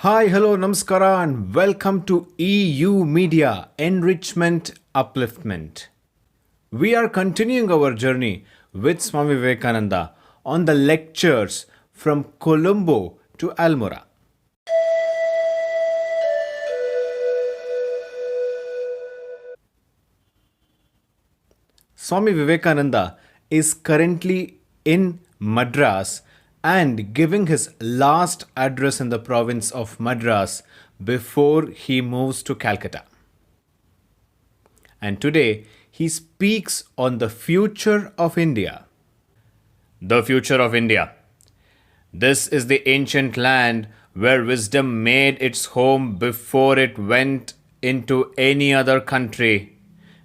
Hi, hello, namaskara, and welcome to EU Media Enrichment Upliftment. We are continuing our journey with Swami Vivekananda on the lectures from Colombo to Almora. Swami Vivekananda is currently in Madras and giving his last address in the province of Madras before he moves to Calcutta. And today he speaks on the future of India. The future of India. This is the ancient land where wisdom made its home before it went into any other country.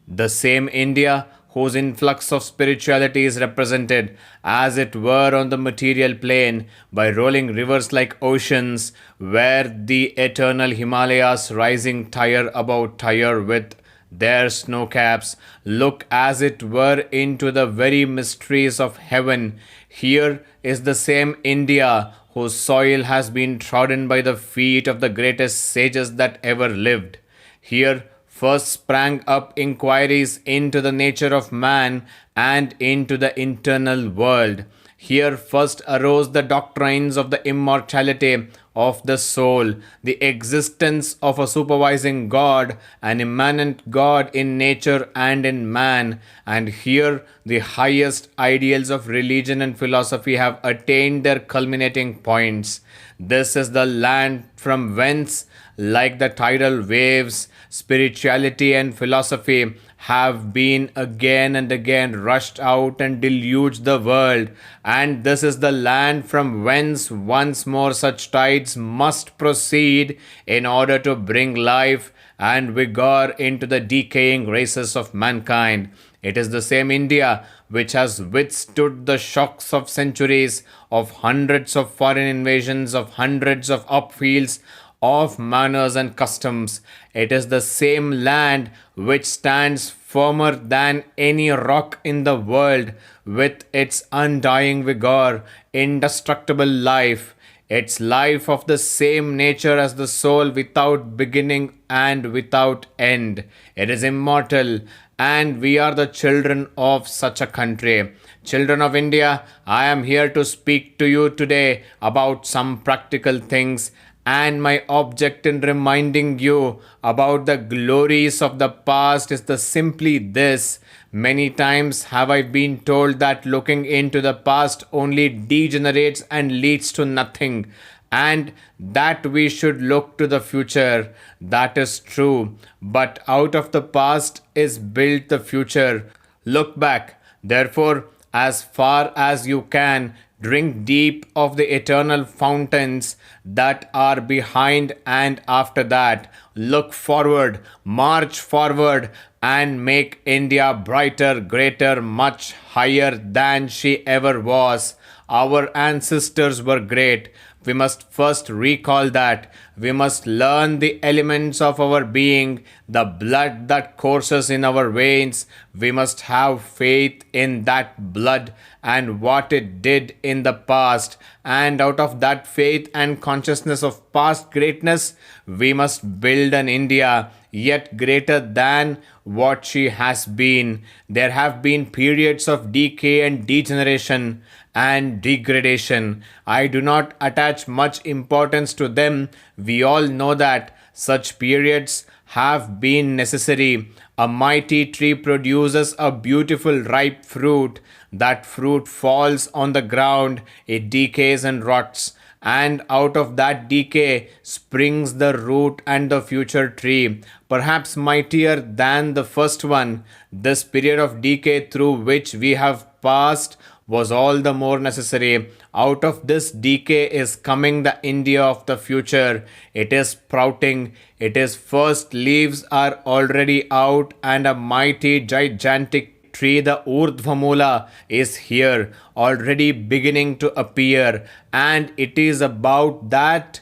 The same India whose influx of spirituality is represented, as it were, on the material plane by rolling rivers like oceans, where the eternal Himalayas rising tier above tier with their snow caps look as it were into the very mysteries of heaven. Here is the same India whose soil has been trodden by the feet of the greatest sages that ever lived. Here first sprang up inquiries into the nature of man and into the internal world. Here first arose the doctrines of the immortality of the soul, the existence of a supervising God, an immanent God in nature and in man, and here the highest ideals of religion and philosophy have attained their culminating points. This is the land from whence, like the tidal waves, spirituality and philosophy have been again and again rushed out and deluged the world, and this is the land from whence once more such tides must proceed in order to bring life and vigor into the decaying races of mankind. It is the same India which has withstood the shocks of centuries, of hundreds of foreign invasions, of hundreds of upheavals, of manners and customs. It is the same land which stands firmer than any rock in the world, with its undying vigor, indestructible life, its life of the same nature as the soul, without beginning and without end. It is immortal, and we are the children of such a country. Children of India, I am here to speak to you today about some practical things, and my object in reminding you about the glories of the past is the simply this. Many times have I been told that looking into the past only degenerates and leads to nothing, and that we should look to the future. That is true, but out of the past is built the future. Look back, therefore, as far as you can. Drink deep of the eternal fountains that are behind, and after that, look forward, march forward, and make India brighter, greater, much higher than she ever was. Our ancestors were great. We must first recall that. We must learn the elements of our being, the blood that courses in our veins. We must have faith in that blood and what it did in the past. And out of that faith and consciousness of past greatness, we must build an India yet greater than what she has been. There have been periods of decay and degeneration and degradation. I do not attach much importance to them. We all know that such periods have been necessary. A mighty tree produces a beautiful ripe fruit. That fruit falls on the ground, it decays and rots, and out of that decay springs the root and the future tree, perhaps mightier than the first one. This period of decay through which we have passed was all the more necessary. Out of this decay is coming the India of the future. It is sprouting. Its first leaves are already out, and a mighty gigantic tree, the Urdhvamula, is here, already beginning to appear. And it is about that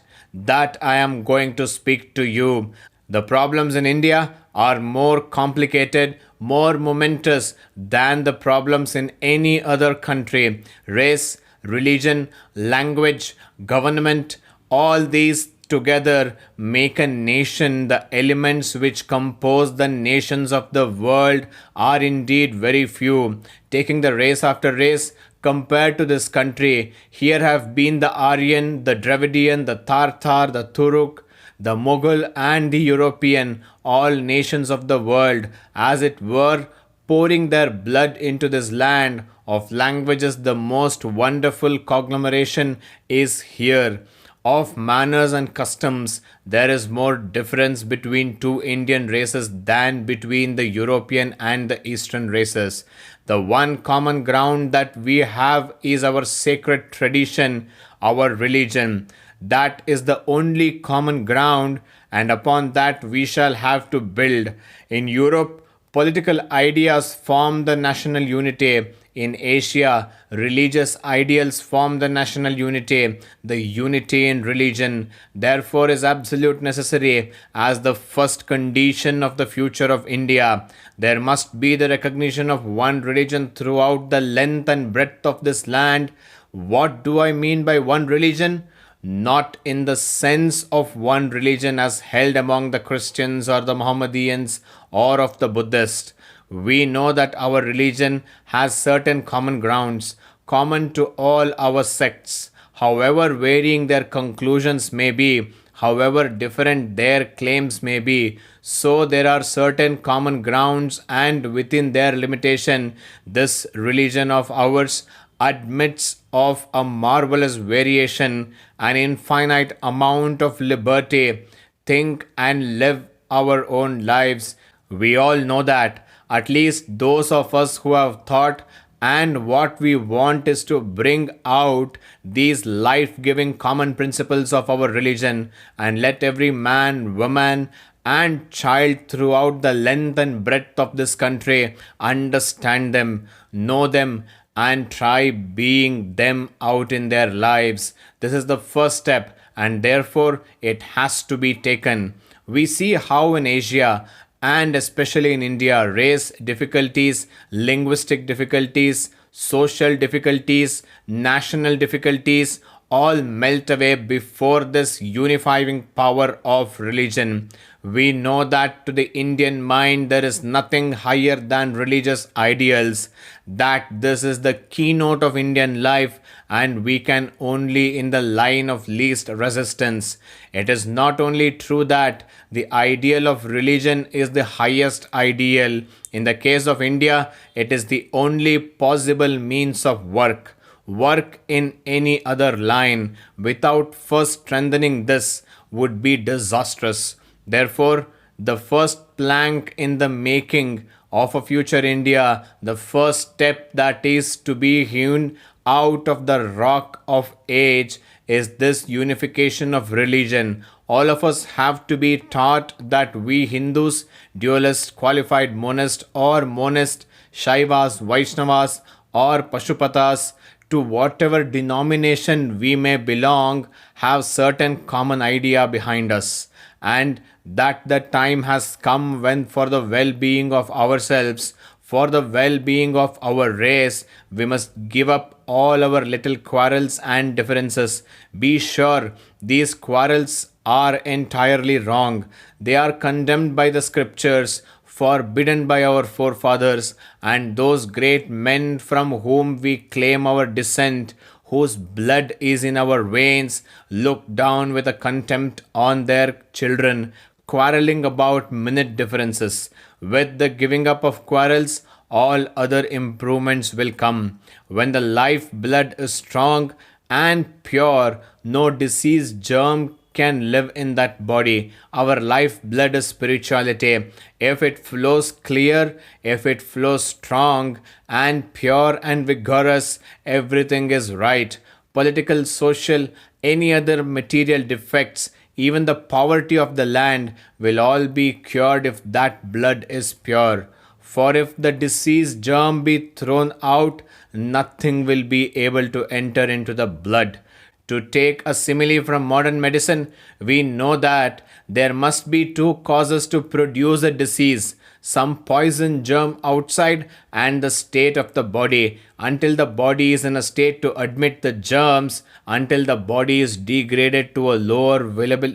I am going to speak to you. The problems in India are more complicated, more momentous than the problems in any other country. Race, religion, language, government, all these together make a nation. The elements which compose the nations of the world are indeed very few. Taking the race after race, compared to this country, here have been the Aryan, the Dravidian, the Tartar, the Turuk, the Mughal, and the European, all nations of the world, as it were, pouring their blood into this land of languages. The most wonderful conglomeration is here. Of manners and customs, there is more difference between two Indian races than between the European and the Eastern races. The one common ground that we have is our sacred tradition, our religion. That is the only common ground, and upon that we shall have to build. In Europe, political ideas form the national unity. In Asia, religious ideals form the national unity. The unity in religion, therefore, is absolute necessary as the first condition of the future of India. There must be the recognition of one religion throughout the length and breadth of this land. What do I mean by one religion? Not in the sense of one religion as held among the Christians or the Mohammedans or of the Buddhists. We know that our religion has certain common grounds, common to all our sects, however varying their conclusions may be, however different their claims may be. So there are certain common grounds, and within their limitation, this religion of ours admits of a marvelous variation, an infinite amount of liberty. Think and live our own lives. We all know that, at least those of us who have thought, and what we want is to bring out these life-giving common principles of our religion and let every man, woman, and child throughout the length and breadth of this country understand them, know them, and try being them out in their lives. This is the first step, and therefore it has to be taken. We see how in Asia, and especially in India, race difficulties, linguistic difficulties, social difficulties, national difficulties all melt away before this unifying power of religion. We know that to the Indian mind there is nothing higher than religious ideals, that this is the keynote of Indian life, and we can only in the line of least resistance. It is not only true that the ideal of religion is the highest ideal. In the case of India, it is the only possible means of work. Work in any other line without first strengthening this would be disastrous. Therefore, the first plank in the making of a future India, the first step that is to be hewn out of the rock of age, is this unification of religion. All of us have to be taught that we Hindus, dualists, qualified monists or monists, Shaivas, Vaishnavas or Pashupatas, to whatever denomination we may belong, have certain common idea behind us, and that the time has come when, for the well-being of ourselves, for the well-being of our race, we must give up all our little quarrels and differences. Be sure these quarrels are entirely wrong. They are condemned by the scriptures, forbidden by our forefathers, and those great men from whom we claim our descent, whose blood is in our veins, look down with a contempt on their children, quarreling about minute differences. With the giving up of quarrels, all other improvements will come. When the life blood is strong and pure, no disease germ can live in that body. Our life blood is spirituality. If it flows clear, if it flows strong and pure and vigorous, everything is right. Political, social, any other material defects, even the poverty of the land, will all be cured if that blood is pure. For if the disease germ be thrown out, nothing will be able to enter into the blood. To take a simile from modern medicine, we know that there must be two causes to produce a disease. some poison germ outside, and the state of the body until the body is in a state to admit the germs, until the body is degraded to a lower available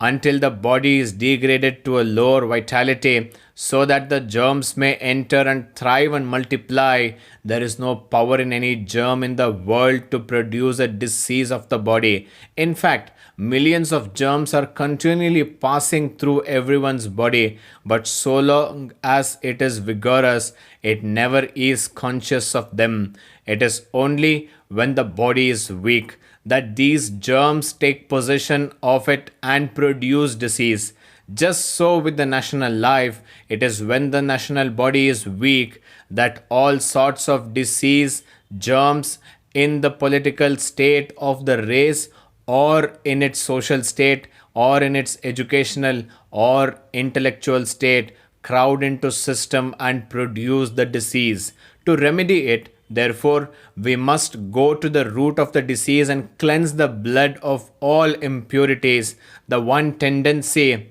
until the body is degraded to a lower vitality so that the germs may enter and thrive and multiply. There is no power in any germ in the world to produce a disease of the body. In fact, millions of germs are continually passing through everyone's body, but so long as it is vigorous, it never is conscious of them. It is only when the body is weak that these germs take possession of it and produce disease. Just so with the national life, it is when the national body is weak that all sorts of disease, germs in the political state of the race, or in its social state, or in its educational or intellectual state, crowd into system and produce the disease. To remedy it, therefore, we must go to the root of the disease and cleanse the blood of all impurities. The one tendency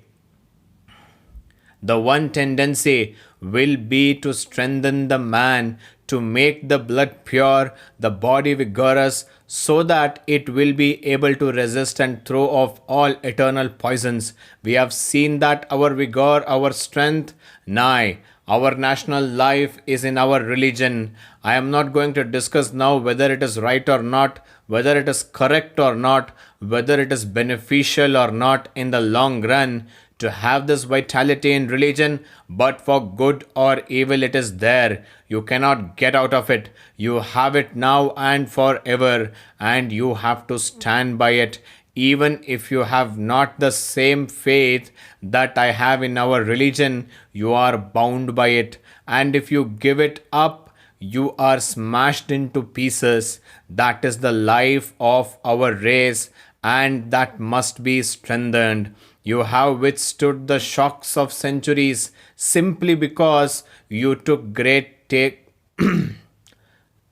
will be to strengthen the man, to make the blood pure, the body vigorous, so that it will be able to resist and throw off all eternal poisons. We have seen that our vigor, our strength, nay, our national life is in our religion. I am not going to discuss now whether it is right or not, whether it is correct or not, whether it is beneficial or not in the long run to have this vitality in religion, but for good or evil it is there. You cannot get out of it. You have it now and forever, and you have to stand by it. Even if you have not the same faith that I have in our religion, you are bound by it. And if you give it up, you are smashed into pieces. That is the life of our race, and that must be strengthened. You have withstood the shocks of centuries simply because you took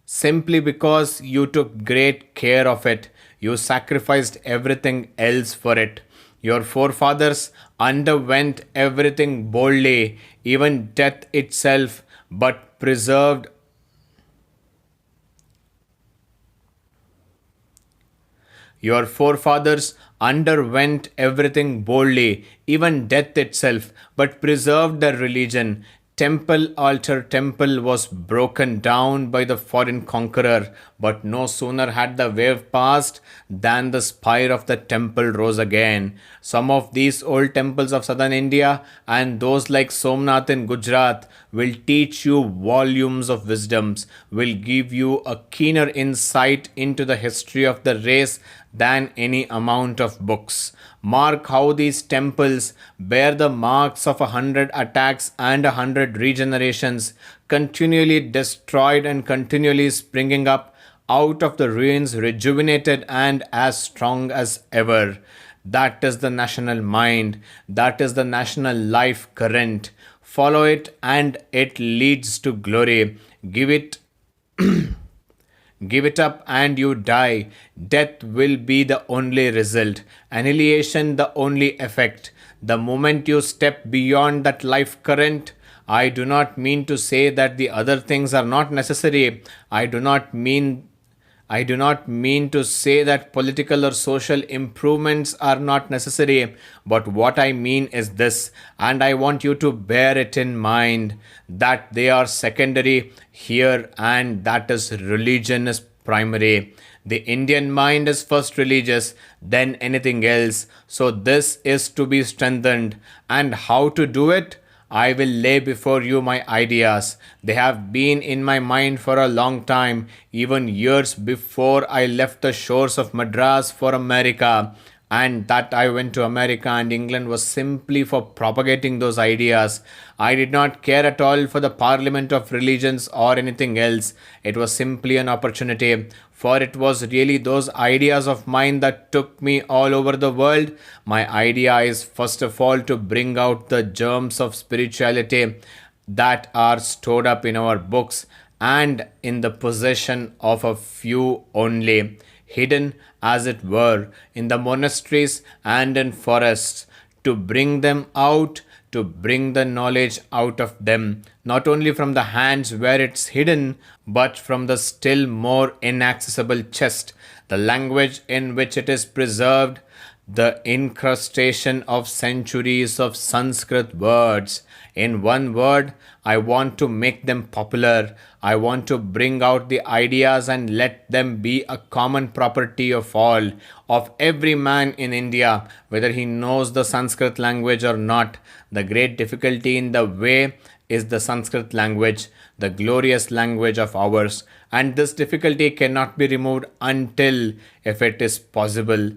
simply because you took great care of it. You sacrificed everything else for it. Your forefathers underwent everything boldly, even death itself, but preserved Your forefathers underwent everything boldly, even death itself, but preserved their religion. Temple was broken down by the foreign conqueror, but no sooner had the wave passed than the spire of the temple rose again. Some of these old temples of southern India and those like Somnath in Gujarat will teach you volumes of wisdoms, will give you a keener insight into the history of the race than any amount of books. Mark how these temples bear the marks of 100 attacks and 100 regenerations, continually destroyed and continually springing up out of the ruins, rejuvenated and as strong as ever. That is the national mind, that is the national life current. Follow it and it leads to glory. Give it up and you die. Death will be the only result, annihilation the only effect. The moment you step beyond that life current, I do not mean to say that the other things are not necessary. I do not mean to say that political or social improvements are not necessary, but what I mean is this, and I want you to bear it in mind, that they are secondary here and that is religion is primary. The Indian mind is first religious, then anything else. So this is to be strengthened. And how to do it? I will lay before you my ideas. They have been in my mind for a long time, even years before I left the shores of Madras for America. And that I went to America and England was simply for propagating those ideas. I did not care at all for the Parliament of Religions or anything else. It was simply an opportunity, for it was really those ideas of mine that took me all over the world. My idea is first of all to bring out the germs of spirituality that are stored up in our books and in the possession of a few only, hidden as it were in the monasteries and in forests, to bring them out, to bring the knowledge out of them, not only from the hands where it's hidden, but from the still more inaccessible chest, the language in which it is preserved, the incrustation of centuries of Sanskrit words. In one word, I want to make them popular. I want to bring out the ideas and let them be a common property of all, of every man in India, whether he knows the Sanskrit language or not. The great difficulty in the way is the Sanskrit language, the glorious language of ours, and this difficulty cannot be removed until, if it is possible,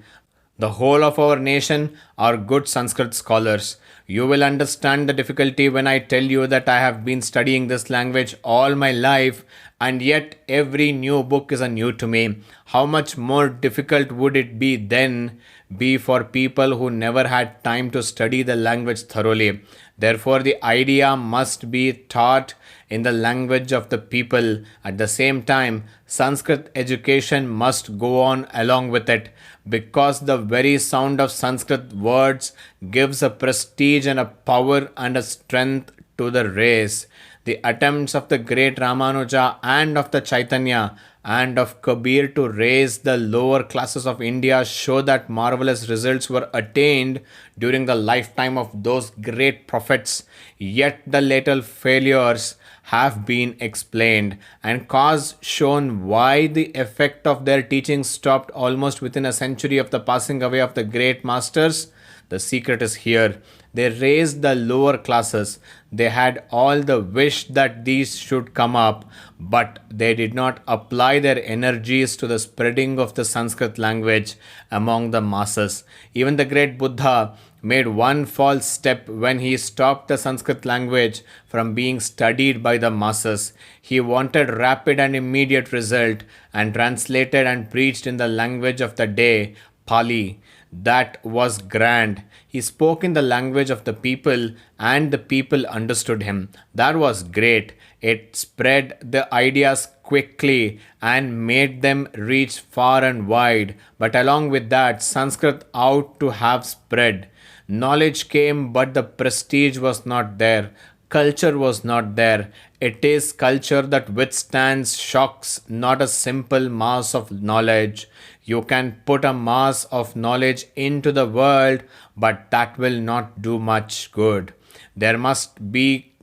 the whole of our nation are good Sanskrit scholars. You will understand the difficulty when I tell you that I have been studying this language all my life, and yet every new book is a new to me. How much more difficult would it be then be for people who never had time to study the language thoroughly? Therefore, the idea must be taught in the language of the people. At the same time, Sanskrit education must go on along with it, because the very sound of Sanskrit words gives a prestige and a power and a strength to the race. The attempts of the great Ramanuja and of the Chaitanya and of Kabir to raise the lower classes of India show that marvelous results were attained during the lifetime of those great prophets. Yet the little failures have been explained and cause shown why the effect of their teaching stopped almost within a century of the passing away of the great masters. The secret is here. They raised the lower classes. They had all the wish that these should come up, but they did not apply their energies to the spreading of the Sanskrit language among the masses. Even the great Buddha made one false step when he stopped the Sanskrit language from being studied by the masses. He wanted rapid and immediate result and translated and preached in the language of the day, Pali. That was grand. He spoke in the language of the people and the people understood him. That was great. It spread the ideas quickly and made them reach far and wide. But along with that, Sanskrit ought to have spread. Knowledge came, but the prestige was not there. Culture was not there. It is culture that withstands shocks, not a simple mass of knowledge. You can put a mass of knowledge into the world, but that will not do much good. There must be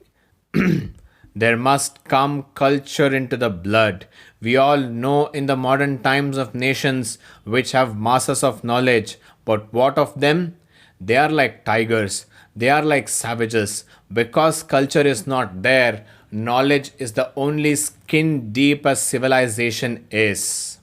there must come culture into the blood. We all know in the modern times of nations which have masses of knowledge, but what of them? They are like tigers. They are like savages. Because culture is not there, knowledge is the only skin deep as civilization is.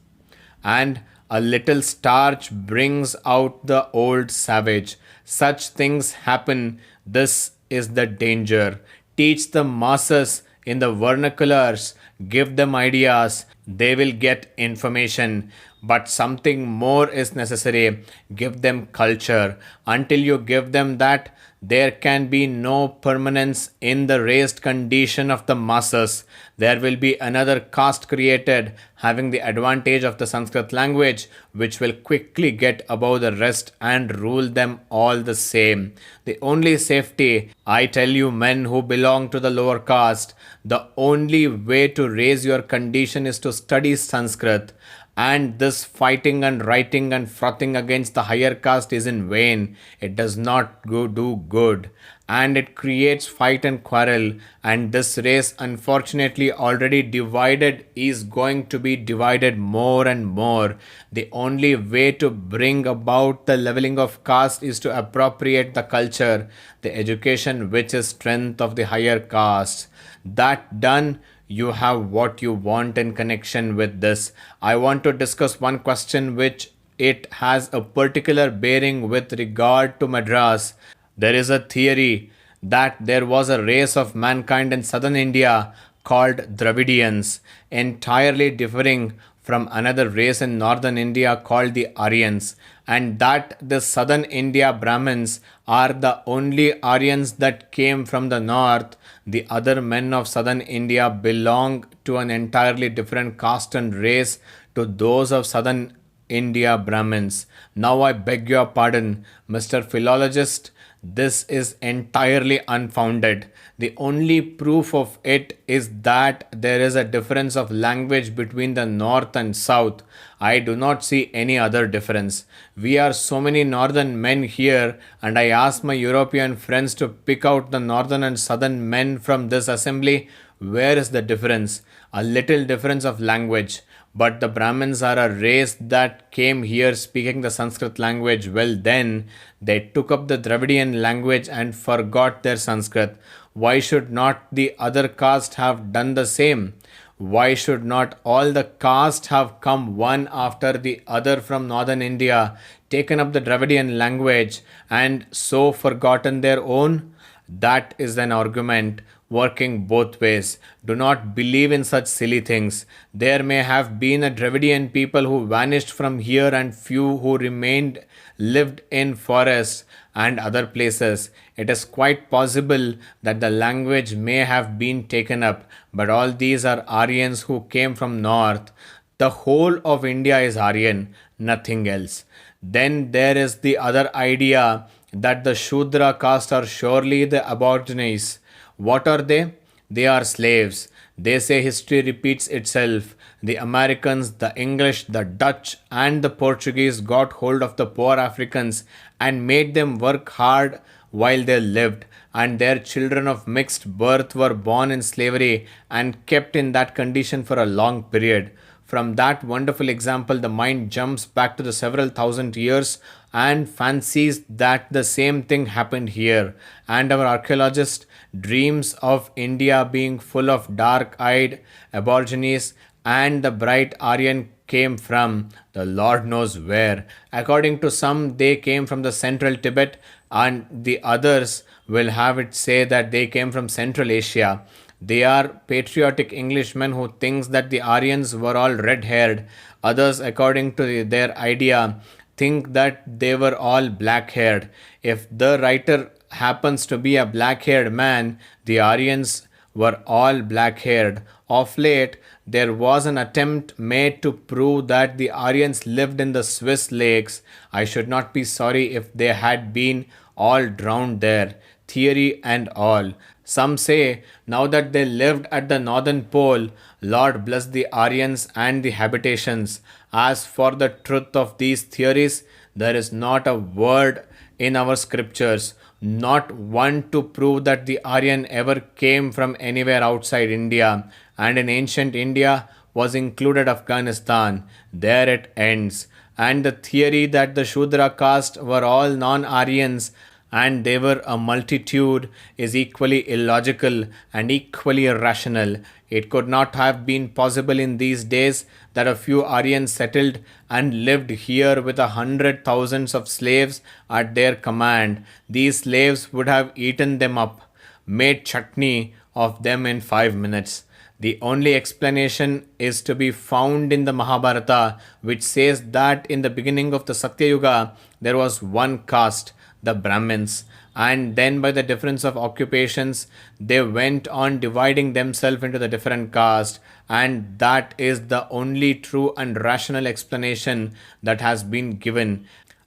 And a little starch brings out the old savage. Such things happen. This is the danger. Teach the masses in the vernaculars. Give them ideas. They will get information. But something more is necessary. Give them culture. Until you give them that, there can be no permanence in the raised condition of the masses. There will be another caste created having the advantage of the Sanskrit language, which will quickly get above the rest and rule them all the same. The only safety, I tell you men who belong to the lower caste, the only way to raise your condition is to study Sanskrit. And this fighting and writing and frothing against the higher caste is in vain. It does not do good. And it creates fight and quarrel. And this race, unfortunately already divided, is going to be divided more and more. The only way to bring about the leveling of caste is to appropriate the culture, the education which is strength of the higher caste. That done, you have what you want in connection with this. I want to discuss one question which it has a particular bearing with regard to Madras. There is a theory that there was a race of mankind in southern India called Dravidians, entirely differing from another race in northern India called the Aryans, and that the southern India Brahmins are the only Aryans that came from the north. The other men of southern India belong to an entirely different caste and race to those of southern India Brahmins. Now I beg your pardon, Mr. Philologist, This is entirely unfounded. The only proof of it is that there is a difference of language between the north and south. I do not see any other difference. We are so many northern men here, and I asked my European friends to pick out the northern and southern men from this assembly. Where is the difference? A little difference of language. But the Brahmins are a race that came here speaking the Sanskrit language. Well, then they took up the Dravidian language and forgot their Sanskrit. Why should not the other caste have done the same? Why should not all the castes have come one after the other from northern India, taken up the Dravidian language, and so forgotten their own? That is an argument working both ways. Do not believe in such silly things. There may have been a Dravidian people who vanished from here and few who remained lived in forests and other places. It is quite possible that the language may have been taken up, but all these are Aryans who came from north. The whole of India is Aryan, nothing else. Then there is the other idea that the Shudra caste are surely the aborigines. What are they? They are slaves. They say history repeats itself. The Americans, the English, the Dutch, and the Portuguese got hold of the poor Africans and made them work hard while they lived, and their children of mixed birth were born in slavery and kept in that condition for a long period. From that wonderful example, the mind jumps back to the several thousand years and fancies that the same thing happened here. And our archaeologist dreams of India being full of dark eyed aborigines, and the bright Aryan came from the Lord knows where. According to some, they came from the central Tibet, and the others will have it say that they came from Central Asia. They are patriotic Englishmen who thinks that the Aryans were all red-haired. Others, according to their idea, think that they were all black-haired. If the writer happens to be a black-haired man, the Aryans were all black-haired. Of late, there was an attempt made to prove that the Aryans lived in the Swiss lakes. I should not be sorry if they had been all drowned there, theory and all. Some say now that they lived at the northern pole, Lord bless the Aryans and the habitations. As for the truth of these theories, there is not a word in our scriptures, not one to prove that the Aryan ever came from anywhere outside India, and in ancient India was included Afghanistan. There it ends. And the theory that the Shudra caste were all non Aryans and they were a multitude is equally illogical and equally irrational. It could not have been possible in these days that a few Aryans settled and lived here with 100,000s of slaves at their command. These slaves would have eaten them up, made chutney of them in 5 minutes. The only explanation is to be found in the Mahabharata, which says that in the beginning of the Satya Yuga there was one caste, the Brahmins, and then by the difference of occupations they went on dividing themselves into the different castes, and that is the only true and rational explanation that has been given.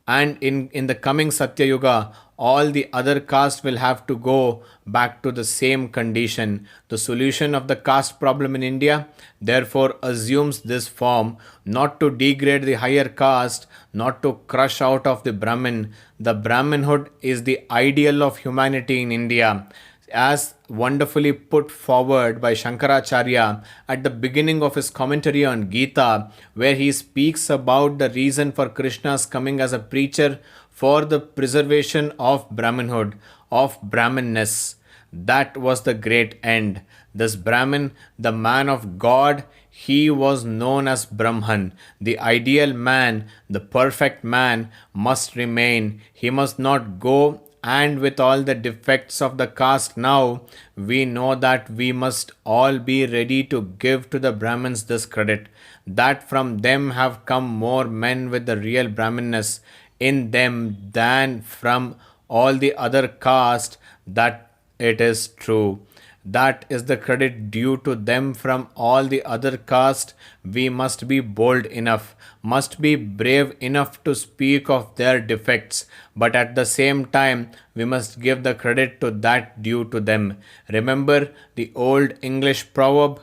And in the coming Satya Yuga, all the other castes will have to go back to the same condition. The solution of the caste problem in India therefore assumes this form, not to degrade the higher caste, not to crush out of the Brahmin. The Brahminhood is the ideal of humanity in India, as wonderfully put forward by Shankaracharya at the beginning of his commentary on Gita, where he speaks about the reason for Krishna's coming as a preacher for the preservation of Brahminhood, of Brahminness. That was the great end. This Brahmin, the man of God, he was known as Brahman. The ideal man, the perfect man, must remain. He must not go, and with all the defects of the caste now, we know that we must all be ready to give to the Brahmins this credit, that from them have come more men with the real Brahminness in them than from all the other caste, that it is true. That is the credit due to them from all the other caste. We must be bold enough, must be brave enough to speak of their defects, but at the same time, we must give the credit to that due to them. Remember the old English proverb,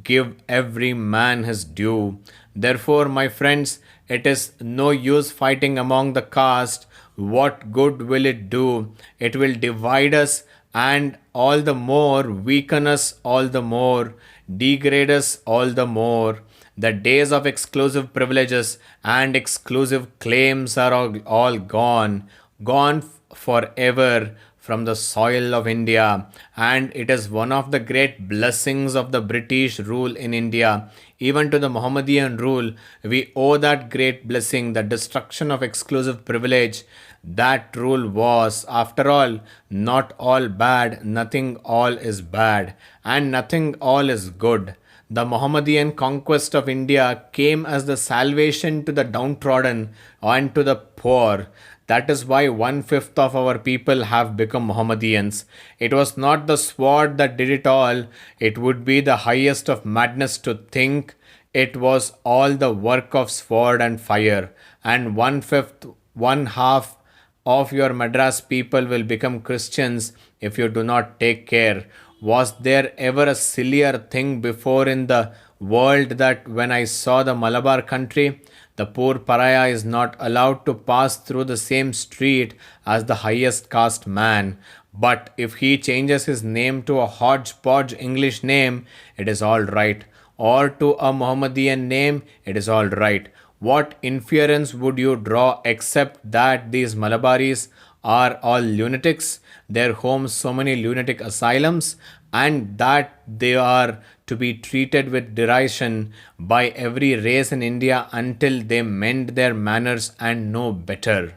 give every man his due. Therefore, my friends, it is no use fighting among the caste. What good will it do? It will divide us and all the more weaken us all the more, degrade us all the more. The days of exclusive privileges and exclusive claims are all gone, gone forever from the soil of India, and it is one of the great blessings of the British rule in India. Even to the Mohammedan rule, we owe that great blessing, the destruction of exclusive privilege. That rule was, after all, not all bad, nothing all is bad, and nothing all is good. The Mohammedan conquest of India came as the salvation to the downtrodden and to the poor. That is why one fifth of our people have become Mohammedans. It was not the sword that did it all. It would be the highest of madness to think it was all the work of sword and fire. And one fifth, one half of your Madras people will become Christians if you do not take care. Was there ever a sillier thing before in the world that when I saw the Malabar country, the poor pariah is not allowed to pass through the same street as the highest caste man. But if he changes his name to a hodgepodge English name, it is all right. Or to a Mohammedan name, it is all right. What inference would you draw except that these Malabaris are all lunatics, their homes so many lunatic asylums, and that they are to be treated with derision by every race in India until they mend their manners and know better?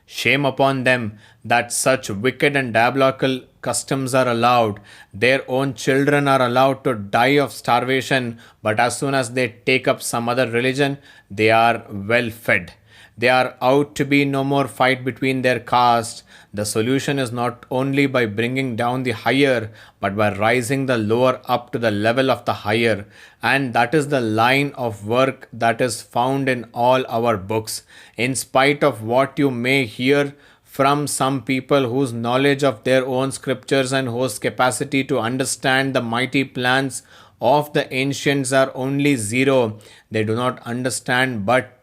Shame upon them that such wicked and diabolical customs are allowed. Their own children are allowed to die of starvation, but as soon as they take up some other religion, they are well fed. They are out to be no more fight between their castes. The solution is not only by bringing down the higher, but by rising the lower up to the level of the higher. And that is the line of work that is found in all our books. In spite of what you may hear from some people whose knowledge of their own scriptures and whose capacity to understand the mighty plans of the ancients are only zero, they do not understand, but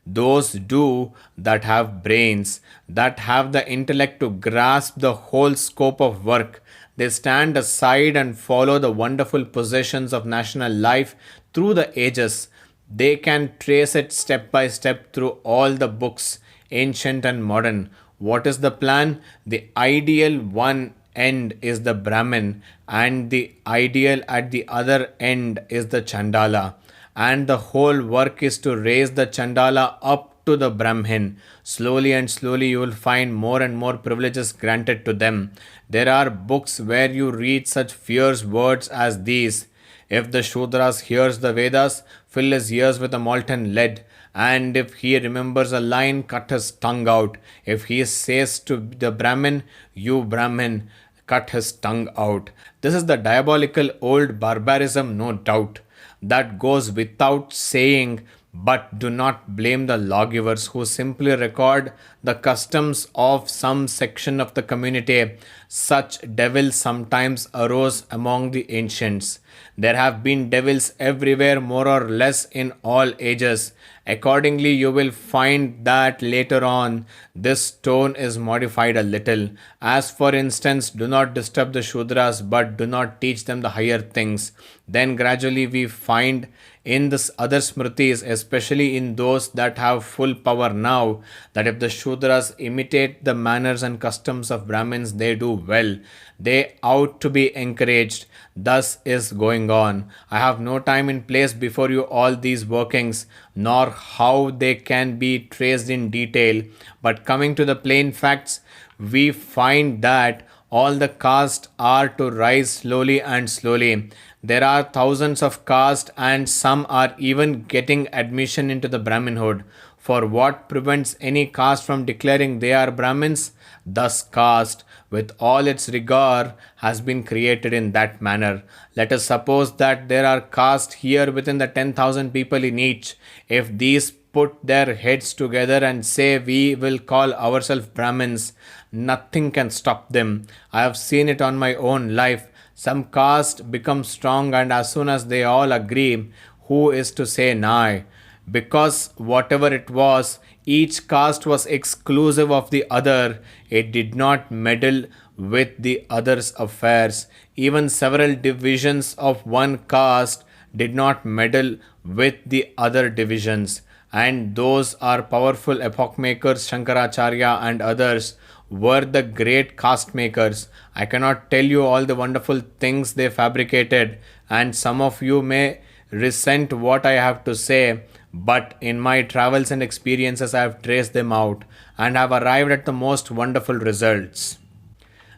those do that have brains, that have the intellect to grasp the whole scope of work. They stand aside and follow the wonderful possessions of national life through the ages. They can trace it step by step through all the books, ancient and modern. What is the plan? The ideal one end is the Brahmin, and the ideal at the other end is the Chandala. And the whole work is to raise the Chandala up to the Brahmin. Slowly and slowly, you will find more and more privileges granted to them. There are books where you read such fierce words as these: if the Shudras hears the Vedas, fill his ears with a molten lead. And if he remembers a line, cut his tongue out. If he says to the Brahmin, you Brahmin, cut his tongue out. This is the diabolical old barbarism, no doubt. That goes without saying, but do not blame the lawgivers who simply record the customs of some section of the community. Such devils sometimes arose among the ancients. There have been devils everywhere, more or less in all ages. Accordingly, you will find that later on this tone is modified a little. As for instance, do not disturb the Shudras, but do not teach them the higher things. Then gradually we find in this other smritis, especially in those that have full power now, that if the Shudras imitate the manners and customs of Brahmins, they do well. They ought to be encouraged. Thus is going on. I have no time and place before you all these workings, nor how they can be traced in detail. But coming to the plain facts, we find that all the castes are to rise slowly and slowly. There are thousands of castes, and some are even getting admission into the Brahminhood. For what prevents any caste from declaring they are Brahmins? Thus, caste, with all its rigor, has been created in that manner. Let us suppose that there are castes here within the 10,000 people in each. If these put their heads together and say we will call ourselves Brahmins, nothing can stop them. I have seen it on my own life. Some caste become strong, and as soon as they all agree, who is to say nay? Because whatever it was, each caste was exclusive of the other. It did not meddle with the other's affairs. Even several divisions of one caste did not meddle with the other divisions. And those are powerful epoch makers, Shankaracharya and others, were the great caste makers. I cannot tell you all the wonderful things they fabricated, and some of you may resent what I have to say, but in my travels and experiences, I have traced them out and have arrived at the most wonderful results.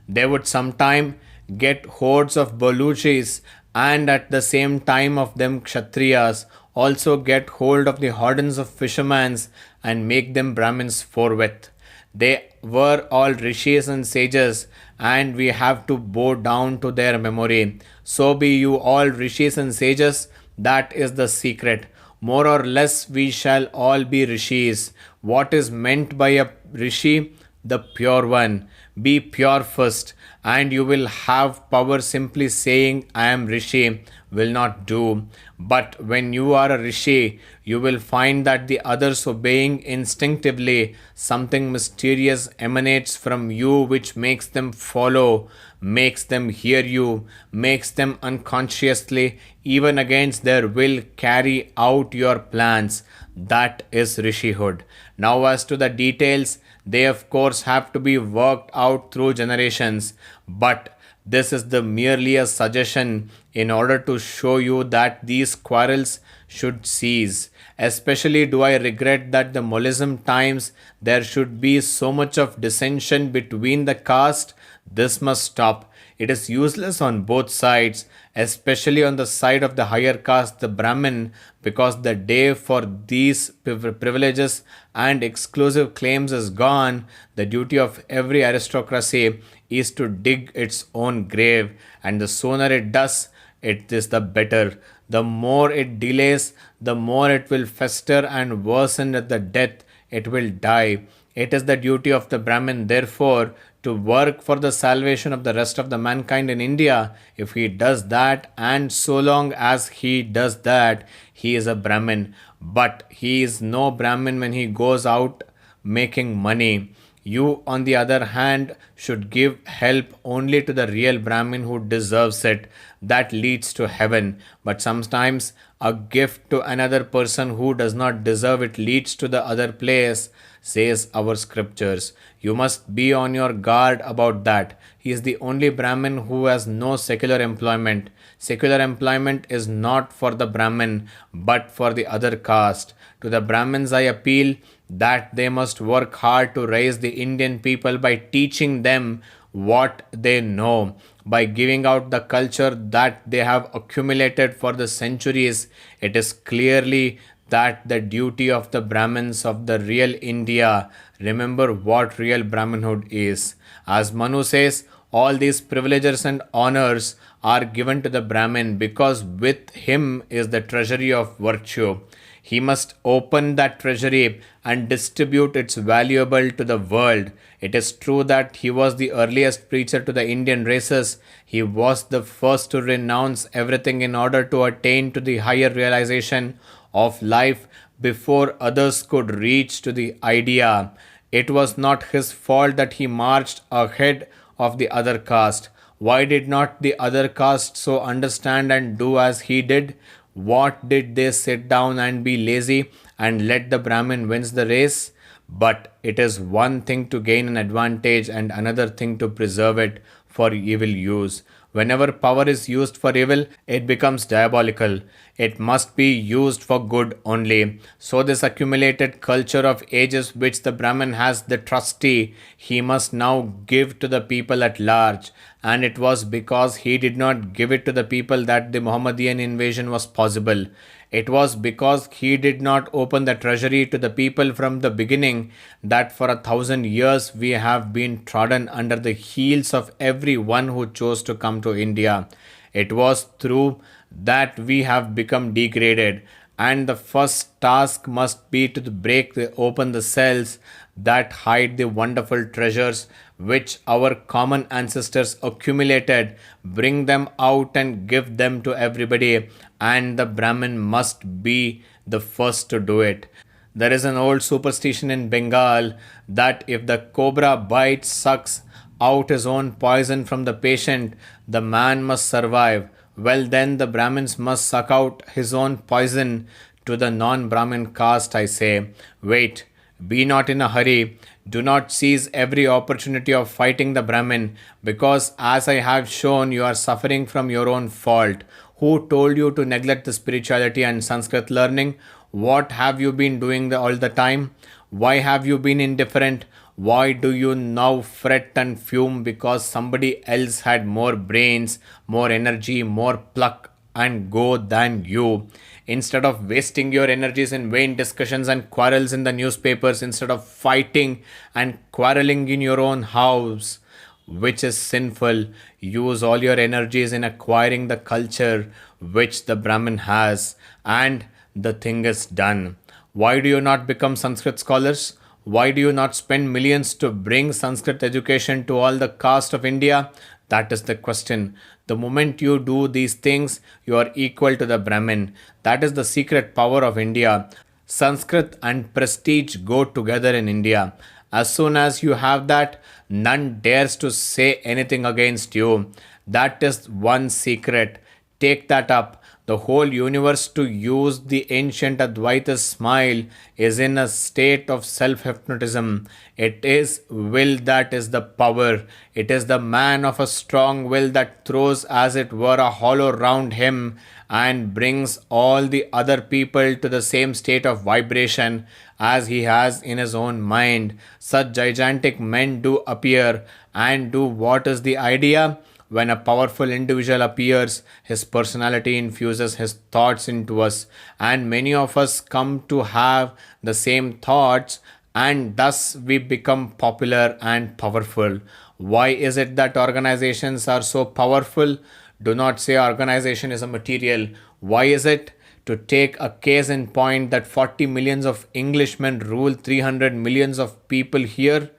They would sometime get hordes of Baluchis, and at the same time of them Kshatriyas also get hold of the hordens of fishermen and make them Brahmins forthwith. They were all rishis and sages, and we have to bow down to their memory. So be you all rishis and sages, that is the secret. More or less, we shall all be rishis. What is meant by a rishi? The pure one. Be pure first, and you will have power. Simply saying, I am rishi, will not do. But when you are a rishi, you will find that the others obeying instinctively, something mysterious emanates from you which makes them follow, makes them hear you, makes them unconsciously, even against their will, carry out your plans. That is rishihood. Now, as to the details, they of course have to be worked out through generations, but this is the merely a suggestion in order to show you that these quarrels should cease. Especially do I regret that the Molism times there should be so much of dissension between the caste. This must stop. It is useless on both sides, especially on the side of the higher caste, the Brahmin, because the day for these privileges and exclusive claims is gone. The duty of every aristocracy is to dig its own grave, and the sooner it does, it is the better. The more it delays, the more it will fester and worsen at the death it will die. It is the duty of the Brahmin, therefore, to work for the salvation of the rest of the mankind in India. If he does that, and so long as he does that, he is a Brahmin. But he is no Brahmin when he goes out making money. You, on the other hand, should give help only to the real Brahmin who deserves it. That leads to heaven. But sometimes a gift to another person who does not deserve it leads to the other place, says our scriptures. You must be on your guard about that. He is the only Brahmin who has no secular employment. Secular employment is not for the Brahmin, but for the other caste. To the Brahmins I appeal that they must work hard to raise the Indian people by teaching them what they know, by giving out the culture that they have accumulated for the centuries. It is clearly that the duty of the Brahmins of the real India. Remember what real Brahminhood is. As Manu says, all these privileges and honors are given to the Brahmin because with him is the treasury of virtue. He must open that treasury and distribute its valuable to the world. It is true that he was the earliest preacher to the Indian races. He was the first to renounce everything in order to attain to the higher realization of life before others could reach to the idea. It was not his fault that he marched ahead of the other caste. Why did not the other caste so understand and do as he did? What did they sit down and be lazy and let the Brahmin wins the race? But it is one thing to gain an advantage and another thing to preserve it for evil use. Whenever power is used for evil, it becomes diabolical. It must be used for good only. So this accumulated culture of ages which the Brahmin has the trustee, he must now give to the people at large. and it was because he did not give it to the people that the Mohammedan invasion was possible. It was because he did not open the treasury to the people from the beginning that for 1,000 years we have been trodden under the heels of everyone who chose to come to India. It was through that we have become degraded, and the first task must be to open the cells that hide the wonderful treasures which our common ancestors accumulated, bring them out and give them to everybody, and the Brahmin must be the first to do it. There is an old superstition in Bengal that if the cobra bites, sucks out his own poison from the patient, the man must survive. Well, then the Brahmins must suck out his own poison to the non Brahmin caste, I say. Wait, be not in a hurry. Do not seize every opportunity of fighting the Brahmin, because as I have shown, you are suffering from your own fault. Who told you to neglect the spirituality and Sanskrit learning? What have you been doing all the time? Why have you been indifferent? Why do you now fret and fume because somebody else had more brains, more energy, more pluck and go than you? Instead of wasting your energies in vain discussions and quarrels in the newspapers, instead of fighting and quarreling in your own house, which is sinful, use all your energies in acquiring the culture which the Brahmin has, and the thing is done. Why do you not become Sanskrit scholars? Why do you not spend millions to bring Sanskrit education to all the caste of India? That is the question. The moment you do these things, you are equal to the Brahmin. That is the secret power of India. Sanskrit and prestige go together in India. As soon as you have that, none dares to say anything against you. That is one secret. Take that up. The whole universe, to use the ancient Advaita smile, is in a state of self hypnotism. It is will that is the power. It is the man of a strong will that throws, as it were, a hollow round him and brings all the other people to the same state of vibration as he has in his own mind. Such gigantic men do appear, and do what is the idea? When a powerful individual appears, his personality infuses his thoughts into us, and many of us come to have the same thoughts, and thus we become popular and powerful. Why is it that organizations are so powerful? Do not say organization is a material. Why is it? To take a case in point that 40 millions of Englishmen rule 300 millions of people here.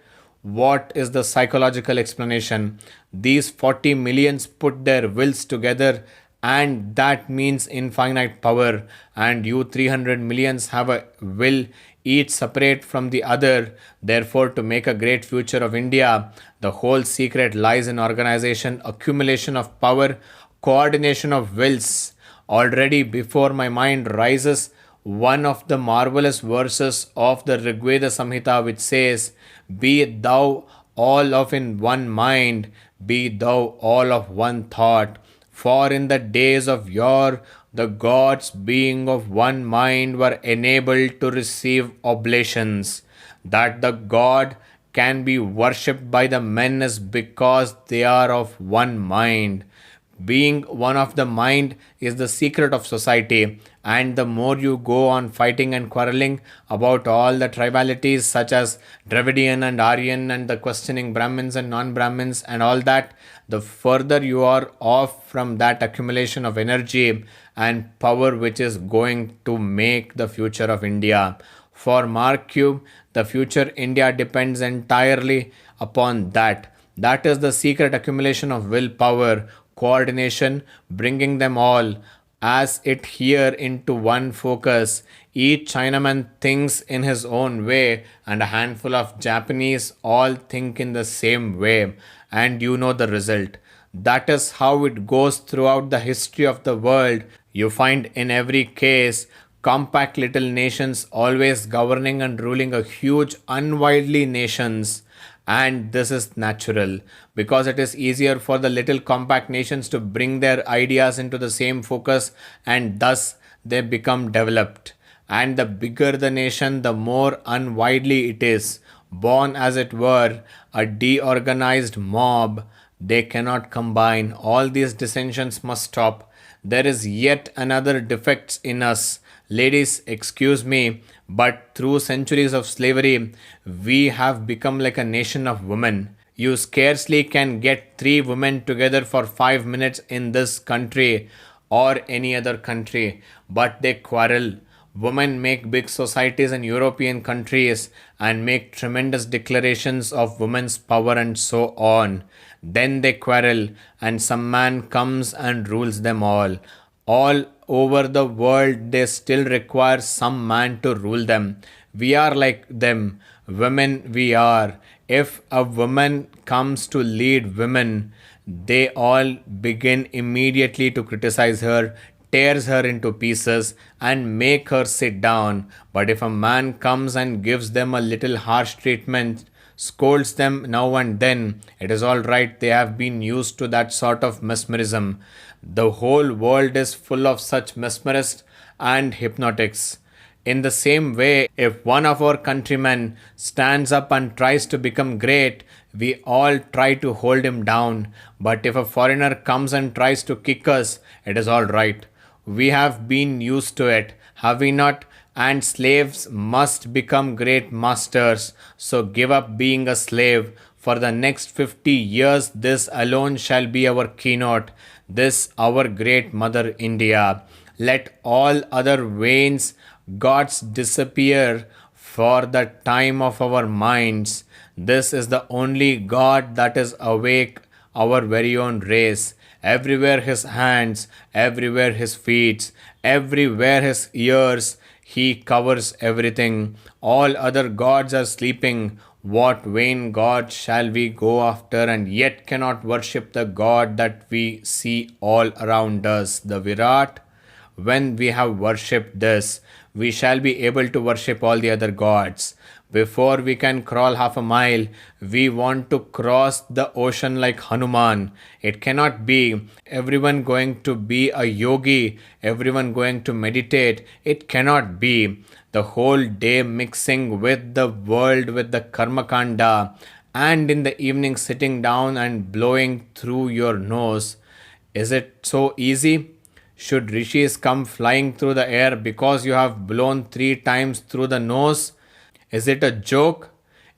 What is the psychological explanation? These 40 millions put their wills together, and that means infinite power. And you 300 millions have a will, each separate from the other. Therefore, to make a great future of India, the whole secret lies in organization, accumulation of power, coordination of wills. Already before my mind rises one of the marvelous verses of the Rigveda Samhita, which says, "Be thou all of in one mind, be thou all of one thought. For in the days of yore, the gods being of one mind were enabled to receive oblations." That the God can be worshipped by the men is because they are of one mind. Being one of the mind is the secret of society, and the more you go on fighting and quarreling about all the tribalities such as Dravidian and Aryan and the questioning Brahmins and non Brahmins and all that, the further you are off from that accumulation of energy and power which is going to make the future of India. For mark you, the future India depends entirely upon that. That is the secret accumulation of willpower, coordination, bringing them all as it here into one focus. Each Chinaman thinks in his own way, and a handful of Japanese all think in the same way, and you know the result. That is how it goes throughout the history of the world. You find in every case compact little nations always governing and ruling a huge, unwieldy nations. And this is natural because it is easier for the little compact nations to bring their ideas into the same focus, and thus they become developed. And the bigger the nation, the more unwieldy it is, born as it were, a deorganized mob. They cannot combine. All these dissensions must stop. There is yet another defect in us. Ladies, excuse me, but through centuries of slavery, we have become like a nation of women. You scarcely can get three women together for 5 minutes in this country or any other country, but they quarrel. Women make big societies in European countries and make tremendous declarations of women's power and so on. Then they quarrel, and some man comes and rules them all. All over the world, they still require some man to rule them. We are like them. Women, we are. If a woman comes to lead women, they all begin immediately to criticize her, tears her into pieces, and make her sit down. But if a man comes and gives them a little harsh treatment, scolds them now and then, it is all right. They have been used to that sort of mesmerism. The whole world is full of such mesmerists and hypnotics. In the same way, if one of our countrymen stands up and tries to become great, we all try to hold him down. But if a foreigner comes and tries to kick us, it is all right. We have been used to it, have we not? And slaves must become great masters. So give up being a slave. For the next 50 years, this alone shall be our keynote. This, our great mother India. Let all other vain gods disappear for the time of our minds. This is the only God that is awake, our very own race. Everywhere his hands, everywhere his feet, everywhere his ears, he covers everything. All other gods are sleeping. What vain God shall we go after and yet cannot worship the God that we see all around us, the Virat? When we have worshipped this, we shall be able to worship all the other gods. Before we can crawl half a mile, we want to cross the ocean like Hanuman. It cannot be. Everyone going to be a yogi, everyone going to meditate. It cannot be. The whole day mixing with the world with the karma kanda, and in the evening sitting down and blowing through your nose. Is it so easy? Should rishis come flying through the air because you have blown 3 times through the nose? Is it a joke?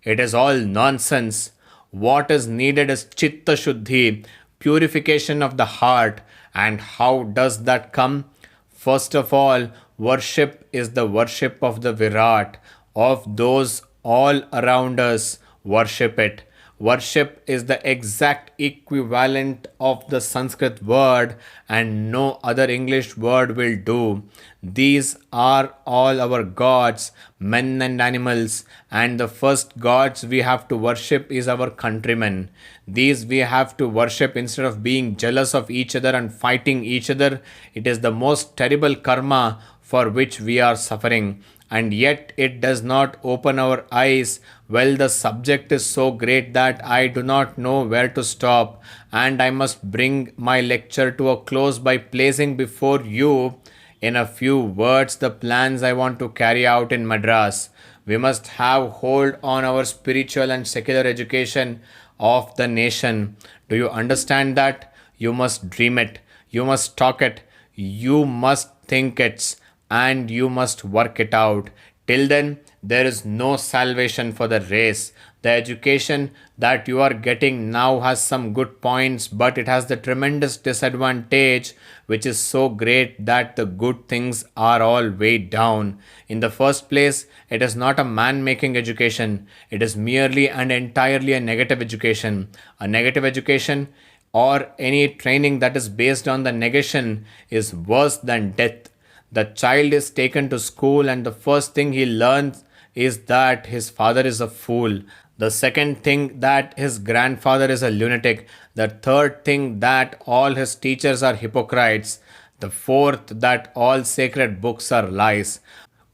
It is all nonsense. What is needed is chitta shuddhi, purification of the heart. And how does that come? First of all, worship is the worship of the Virat, of those all around us. Worship it. Worship is the exact equivalent of the Sanskrit word, and no other English word will do. These are all our gods, men and animals, and the first gods we have to worship is our countrymen. These we have to worship instead of being jealous of each other and fighting each other. It is the most terrible karma for which we are suffering, and yet it does not open our eyes. Well, the subject is so great that I do not know where to stop, and I must bring my lecture to a close by placing before you, in a few words, the plans I want to carry out in Madras. We must have hold on our spiritual and secular education of the nation. Do you understand that? You must dream it, you must talk it, you must think it, and you must work it out. Till then, there is no salvation for the race. The education that you are getting now has some good points, but it has the tremendous disadvantage, which is so great that the good things are all weighed down. In the first place, it is not a man making education, it is merely and entirely a negative education. A negative education or any training that is based on the negation is worse than death. The child is taken to school, and the first thing he learns is that his father is a fool. The second thing, that his grandfather is a lunatic. The third thing, that all his teachers are hypocrites. The fourth, that all sacred books are lies.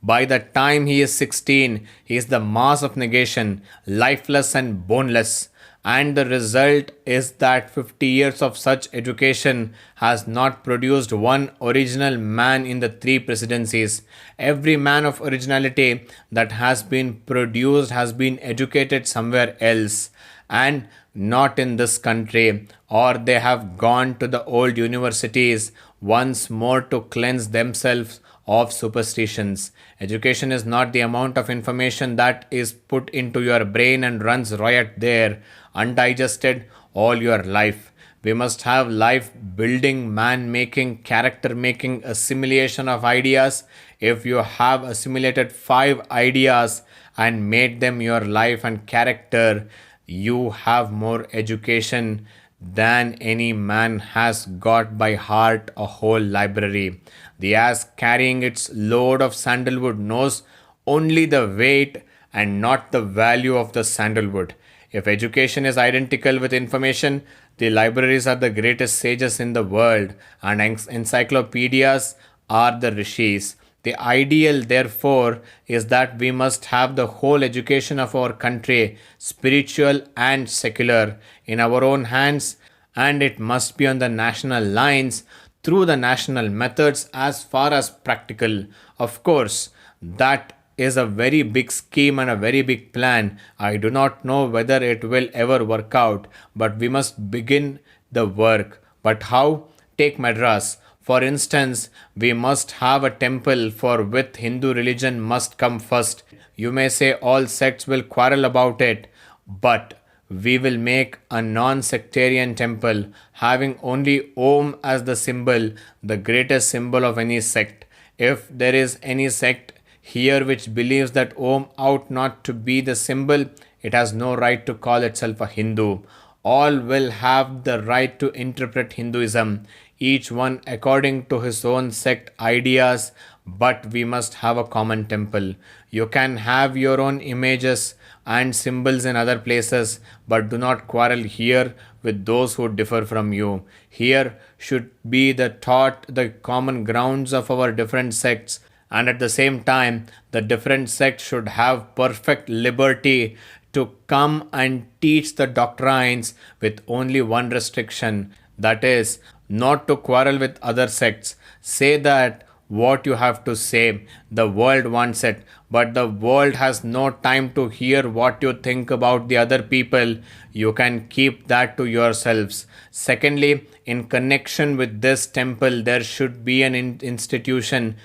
By the time he is 16, he is the mass of negation, lifeless and boneless. And the result is that 50 years of such education has not produced one original man in the 3 presidencies. Every man of originality that has been produced has been educated somewhere else. And not in this country, or they have gone to the old universities once more to cleanse themselves of superstitions. Education is not the amount of information that is put into your brain and runs riot there, undigested all your life. We must have life building, man making, character making assimilation of ideas. If you have assimilated 5 ideas and made them your life and character, you have more education than any man has got by heart a whole library. The ass carrying its load of sandalwood knows only the weight and not the value of the sandalwood. If education is identical with information, the libraries are the greatest sages in the world, and encyclopedias are the rishis. The ideal, therefore, is that we must have the whole education of our country, spiritual and secular, in our own hands, and it must be on the national lines through the national methods as far as practical. Of course, that is a very big scheme and a very big plan. I do not know whether it will ever work out, but we must begin the work. But how? Take Madras. For instance, we must have a temple for which Hindu religion must come first. You may say all sects will quarrel about it, but we will make a non sectarian temple having only Om as the symbol, the greatest symbol of any sect. If there is any sect here which believes that Om ought not to be the symbol, it has no right to call itself a Hindu. All will have the right to interpret Hinduism, each one according to his own sect ideas, but we must have a common temple. You can have your own images and symbols in other places, but do not quarrel here with those who differ from you. Here should be the taught the common grounds of our different sects, and at the same time, the different sects should have perfect liberty to come and teach the doctrines with only one restriction, that is, not to quarrel with other sects. Say that what you have to say, the world wants it, but the world has no time to hear what you think about the other people. You can keep that to yourselves. Secondly, in connection with this temple, there should be an institution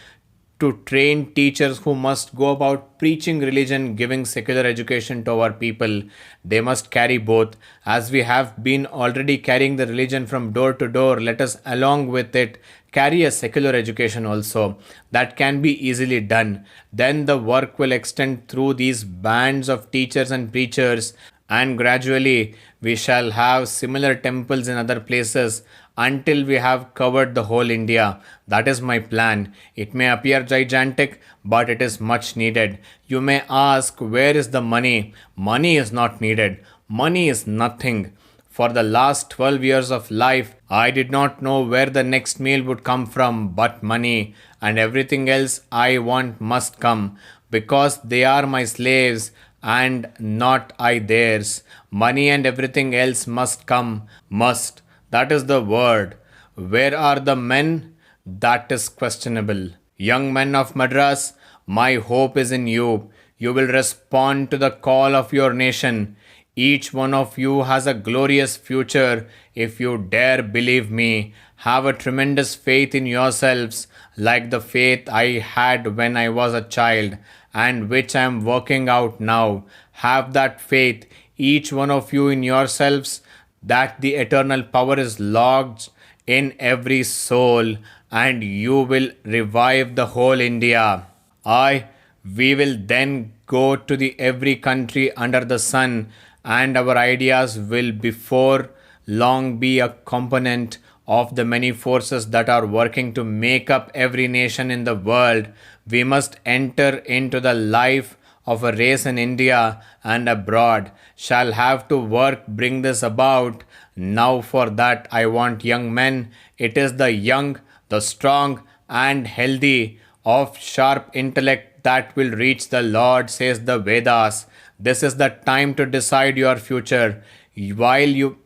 to train teachers who must go about preaching religion, giving secular education to our people. They must carry both. As we have been already carrying the religion from door to door, let us, along with it, carry a secular education also. That can be easily done. Then the work will extend through these bands of teachers and preachers, and gradually we shall have similar temples in other places until we have covered the whole India. That is my plan. It may appear gigantic, but it is much needed. You may ask, where is the money? Money is not needed. Money is nothing. For the last 12 years of life, I did not know where the next meal would come from, but money, and everything else I want must come, because they are my slaves and not I theirs. Money and everything else must come. Must. That is the word. Where are the men? That is questionable. Young men of Madras, my hope is in you. You will respond to the call of your nation. Each one of you has a glorious future if you dare believe me. Have a tremendous faith in yourselves, like the faith I had when I was a child and which I am working out now. Have that faith, each one of you, in yourselves, that the eternal power is lodged in every soul, and you will revive the whole India. We will then go to the every country under the sun, and our ideas will before long be a component of the many forces that are working to make up every nation in the world. We must enter into the life of a race in India and abroad, shall have to work bring this about. Now for that I want young men. It is the young, the strong and healthy, of sharp intellect that will reach the Lord, says the Vedas. This is the time to decide your future. While you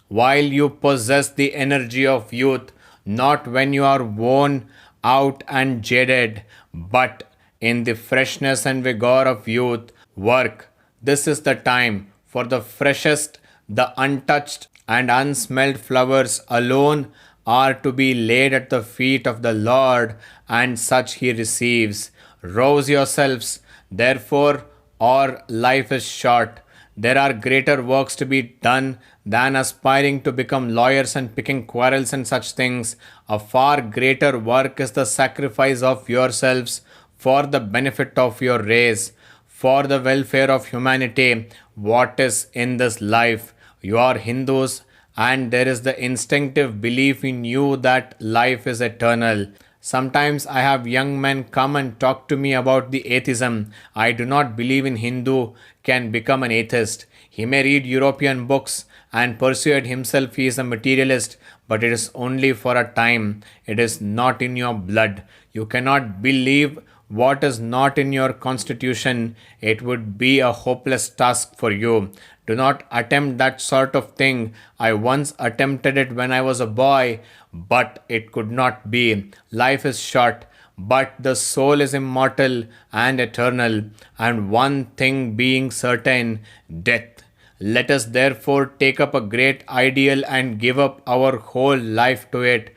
while you possess the energy of youth, not when you are worn out and jaded, but in the freshness and vigor of youth, work. This is the time for the freshest, The untouched and unsmelled flowers alone are to be laid at the feet of the Lord, and such he receives. Rouse yourselves, therefore, or life is short. There are greater works to be done than aspiring to become lawyers and picking quarrels and such things. A far greater work is the sacrifice of yourselves for the benefit of your race, for the welfare of humanity. What is in this life? You are Hindus, and there is the instinctive belief in you that life is eternal. Sometimes I have young men come and talk to me about the atheism. I do not believe in Hindu can become an atheist. He may read European books and persuade himself he is a materialist, but it is only for a time. It is not in your blood. You cannot believe what is not in your constitution. It would be a hopeless task for you. Do not attempt that sort of thing. I once attempted it when I was a boy, but it could not be. Life is short, but the soul is immortal and eternal, and one thing being certain, death. Let us therefore take up a great ideal and give up our whole life to it.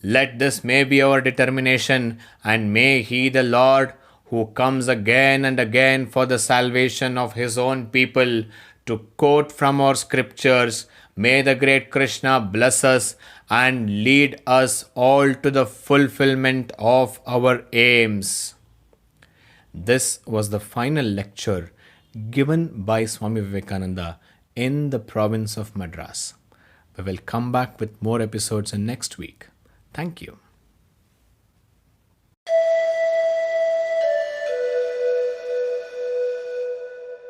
Let this may be our determination, and may He, the Lord, who comes again and again for the salvation of His own people, to quote from our scriptures, may the great Krishna bless us and lead us all to the fulfillment of our aims. This was the final lecture given by Swami Vivekananda in the province of Madras. We will come back with more episodes in next week. Thank you.